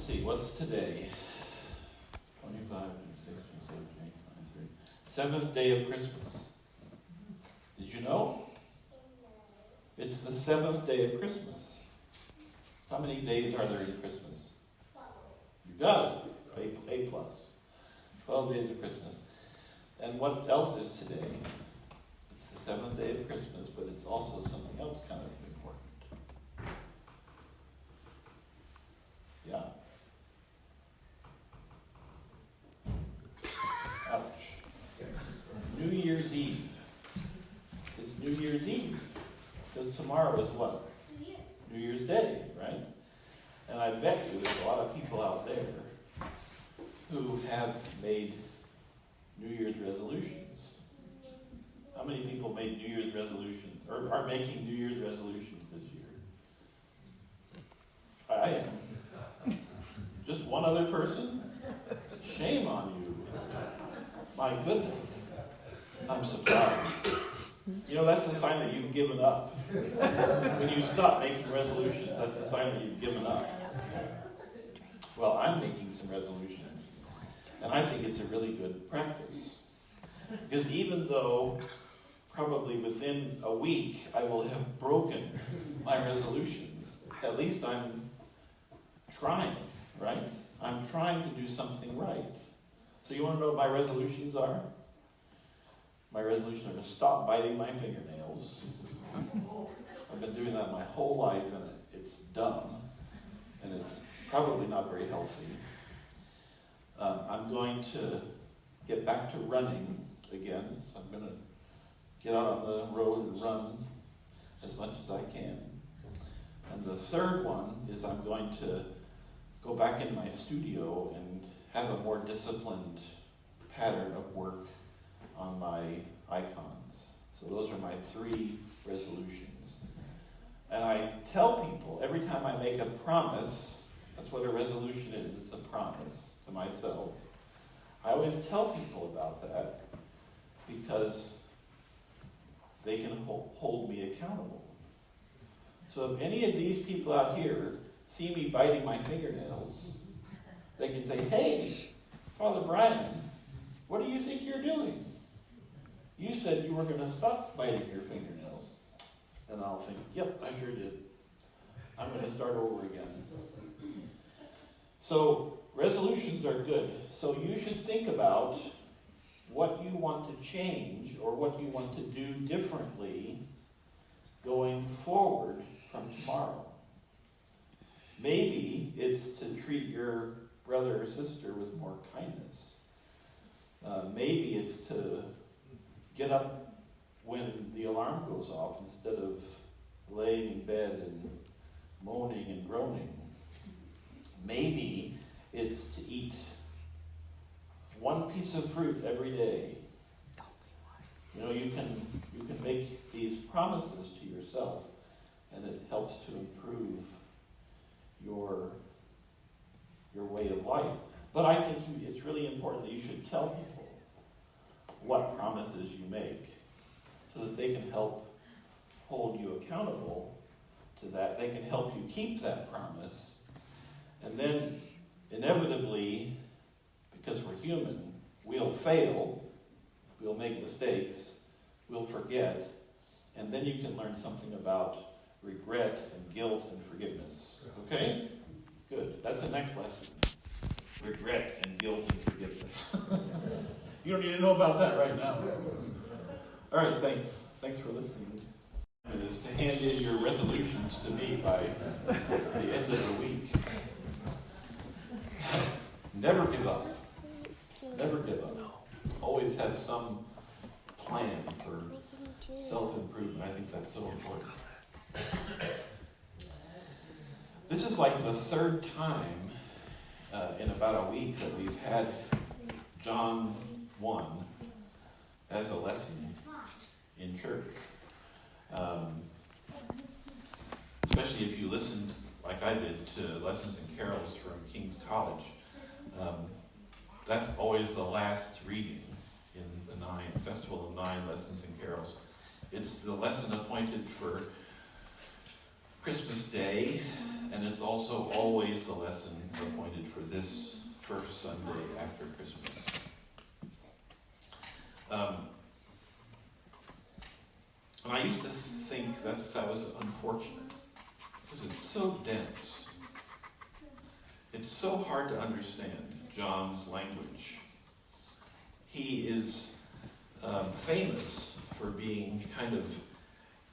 see, what's today? 25, 26, 27, 28, 29, 30. 7th day of Christmas. Did you know? It's the 7th day of Christmas. How many days are there in Christmas? You got it. A plus. 12 days of Christmas. And what else is today? It's the 7th day of Christmas, but it's also something else kind of important. Yeah. Ouch. New Year's Eve. It's New Year's Eve. Because tomorrow is what? New Year's Day, right? And I bet you there's a lot of people out there who have made New Year's resolutions. How many people made New Year's resolutions, or are making New Year's resolutions this year? I am. Just one other person? Shame on you. My goodness. I'm surprised. You know, that's a sign that you've given up. When you stop making resolutions, that's a sign that you've given up. Well, I'm making some resolutions, and I think it's a really good practice. Because even though probably within a week I will have broken my resolutions, at least I'm trying, right? I'm trying to do something right. So you want to know what my resolutions are? My resolutions are to stop biting my fingernails. I've been doing that my whole life, and it's dumb, and it's probably not very healthy. I'm going to get back to running again. So I'm going to get out on the road and run as much as I can. And the third one is I'm going to go back in my studio and have a more disciplined pattern of work on my icons. So those are my 3 resolutions. And I tell people every time I make a promise, that's what a resolution is, it's a promise to myself. I always tell people about that because they can hold me accountable. So if any of these people out here see me biting my fingernails, they can say, "Hey, Father Brian, what do you think you're doing? You said you were going to stop biting your fingernails." And I'll think, "Yep, I sure did. I'm going to start over again." So resolutions are good. So you should think about what you want to change or what you want to do differently going forward from tomorrow. Maybe it's to treat your brother or sister with more kindness. Maybe it's to get up when the alarm goes off instead of laying in bed and moaning and groaning. Maybe it's to eat one piece of fruit every day. You know, you can make these promises to yourself, and it helps to improve your way of life. But I think it's really important that you should tell people what promises you make so that they can help hold you accountable to that. They can help you keep that promise. And then, inevitably, because we're human, we'll fail, we'll make mistakes, we'll forget, and then you can learn something about regret and guilt and forgiveness. Okay? Good. That's the next lesson. Regret and guilt and forgiveness. You don't need to know about that right now. All right, thanks. Thanks for listening. It is to hand in your resolutions to me by the end of the week. Never give up. Never give up. Always have some plan for self-improvement. I think that's so important. This is like the 3rd time in about a week that we've had John 1 as a lesson in church. Especially if you listened, like I did, to lessons and carols from King's College. That's always the last reading in the Festival of 9 Lessons and Carols. It's the lesson appointed for Christmas Day, and it's also always the lesson, appointed for this first Sunday after Christmas. And I used to think that was unfortunate, because it's so dense. It's so hard to understand John's language. He is famous for being kind of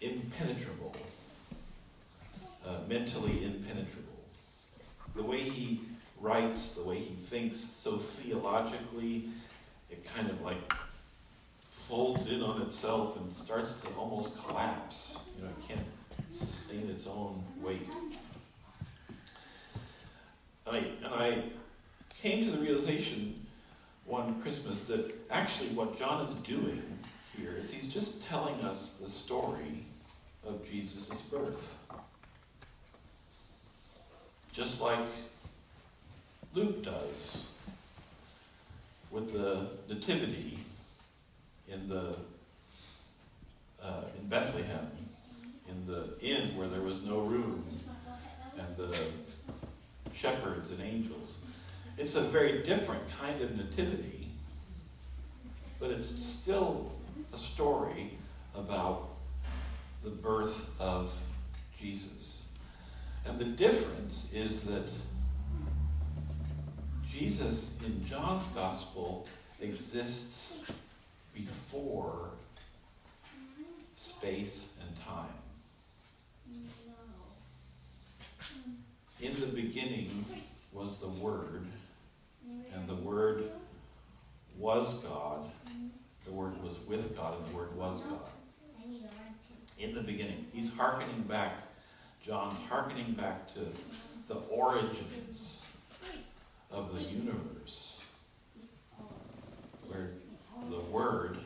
impenetrable, mentally impenetrable. The way he writes, the way he thinks so theologically, it kind of like folds in on itself and starts to almost collapse. You know, it can't sustain its own weight. And I came to the realization one Christmas that actually what John is doing here is he's just telling us the story of Jesus' birth. Just like Luke does with the nativity in Bethlehem, in the inn where there was no room, and the shepherds and angels. It's a very different kind of nativity, but it's still a story about the birth of Jesus. And the difference is that Jesus in John's gospel exists before space and time. In the beginning was the Word, and the Word was God. The Word was with God, and the Word was God. In the beginning. He's hearkening back, John's hearkening back to the origins of the universe, where the Word,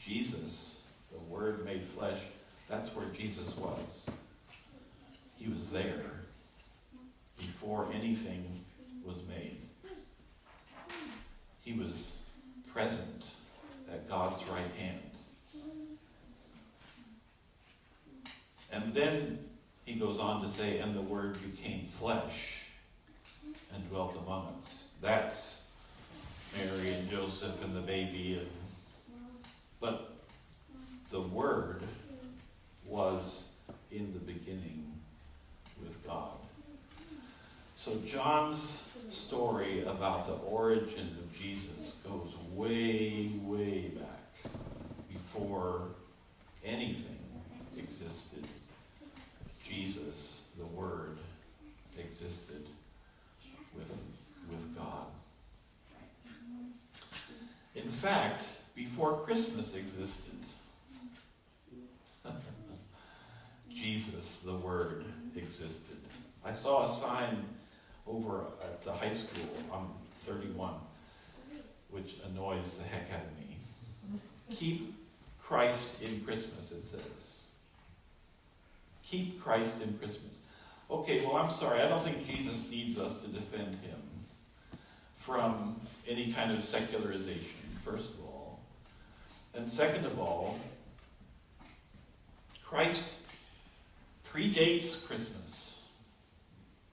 Jesus, the Word made flesh, that's where Jesus was. He was there before anything was made. He was present at God's right hand. And then he goes on to say, and the Word became flesh and dwelt among us. That's Mary and Joseph and the baby. But the Word was in the beginning with God. So John's story about the origin of Jesus goes way, way back, before anything existed. Jesus, the Word, existed with God. In fact, before Christmas existed, Jesus, the Word, existed. I saw a sign over at the high school on 31, which annoys the heck out of me. Keep Christ in Christmas, it says. Keep Christ in Christmas. Okay, well, I'm sorry. I don't think Jesus needs us to defend him from any kind of secularization, first of all. And second of all, Christ predates Christmas,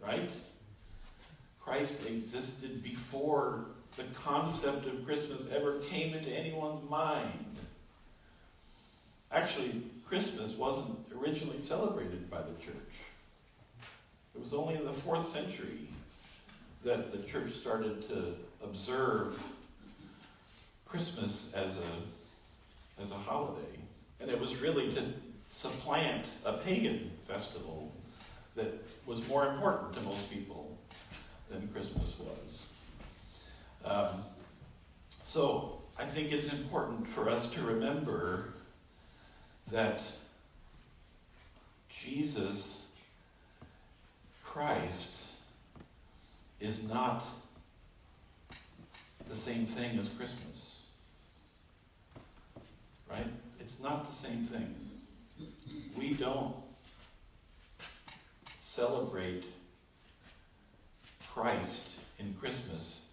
right? Christ existed before the concept of Christmas ever came into anyone's mind. Actually, Christmas wasn't originally celebrated by the church. It was only in the 4th century that the church started to observe Christmas as a holiday. And it was really to supplant a pagan festival that was more important to most people than Christmas was. So I think it's important for us to remember that Jesus Christ is not the same thing as Christmas. Right? It's not the same thing. We don't celebrate Christ in Christmas.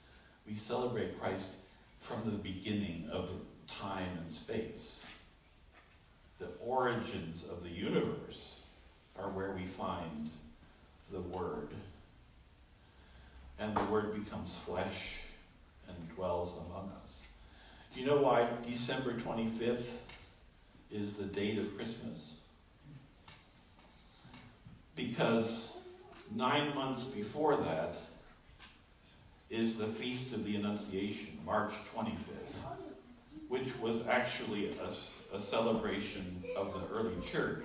We celebrate Christ from the beginning of time and space. The origins of the universe are where we find the Word. and the Word becomes flesh and dwells among us. Do you know why December 25th is the date of Christmas? Because 9 months before that is the Feast of the Annunciation, March 25th, which was actually a celebration of the early church.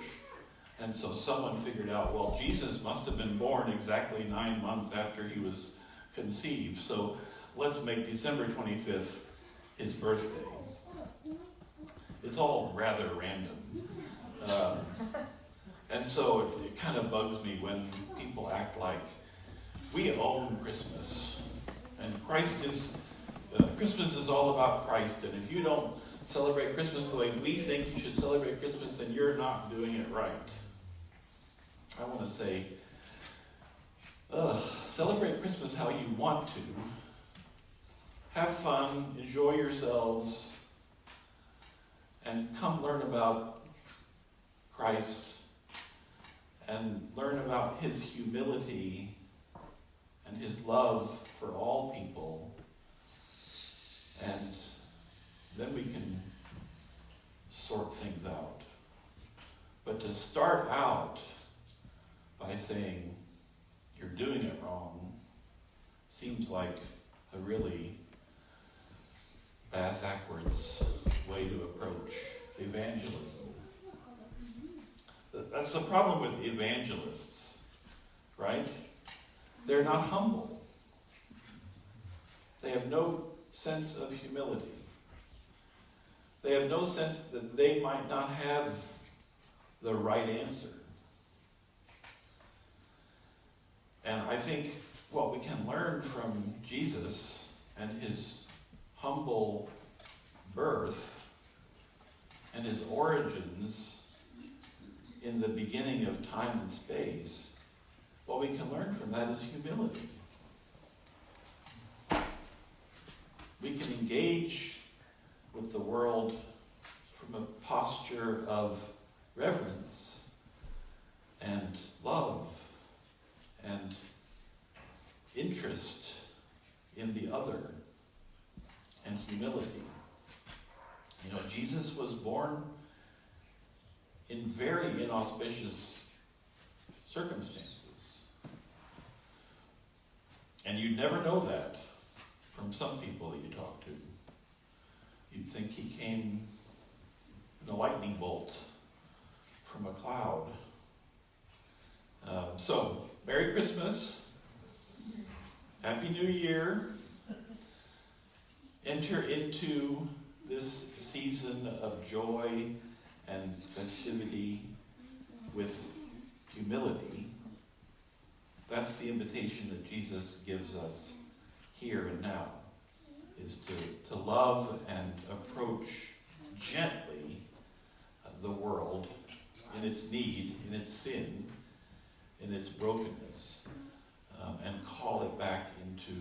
And so someone figured out, well, Jesus must have been born exactly 9 months after he was conceived. So let's make December 25th his birthday. It's all rather random. And so it kind of bugs me when people act like we own Christmas. And Christmas is all about Christ. And if you don't celebrate Christmas the way we think you should celebrate Christmas, then you're not doing it right. I want to say, celebrate Christmas how you want to. Have fun, enjoy yourselves, and come learn about Christ and learn about his humility and his love for all people. And then we can sort things out. But to start out by saying you're doing it wrong seems like a really bass-backwards way to approach evangelism. That's the problem with evangelists, right? They're not humble. They have no sense of humility. They have no sense that they might not have the right answer. And I think what we can learn from Jesus and his humble birth and his origins in the beginning of time and space, what we can learn from that is humility. We can engage with the world from a posture of reverence and love and interest in the other and humility. You know, Jesus was born in very inauspicious circumstances. And you'd never know that from some people that you talk to. You'd think he came in a lightning bolt from a cloud. So, Merry Christmas. Happy New Year. Enter into this season of joy and festivity with humility. That's the invitation that Jesus gives us here and now, is to love and approach gently the world in its need, in its sin, in its brokenness, and call it back into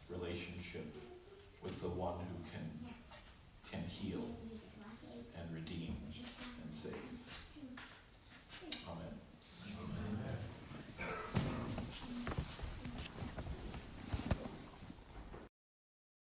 relationship with the one who can heal.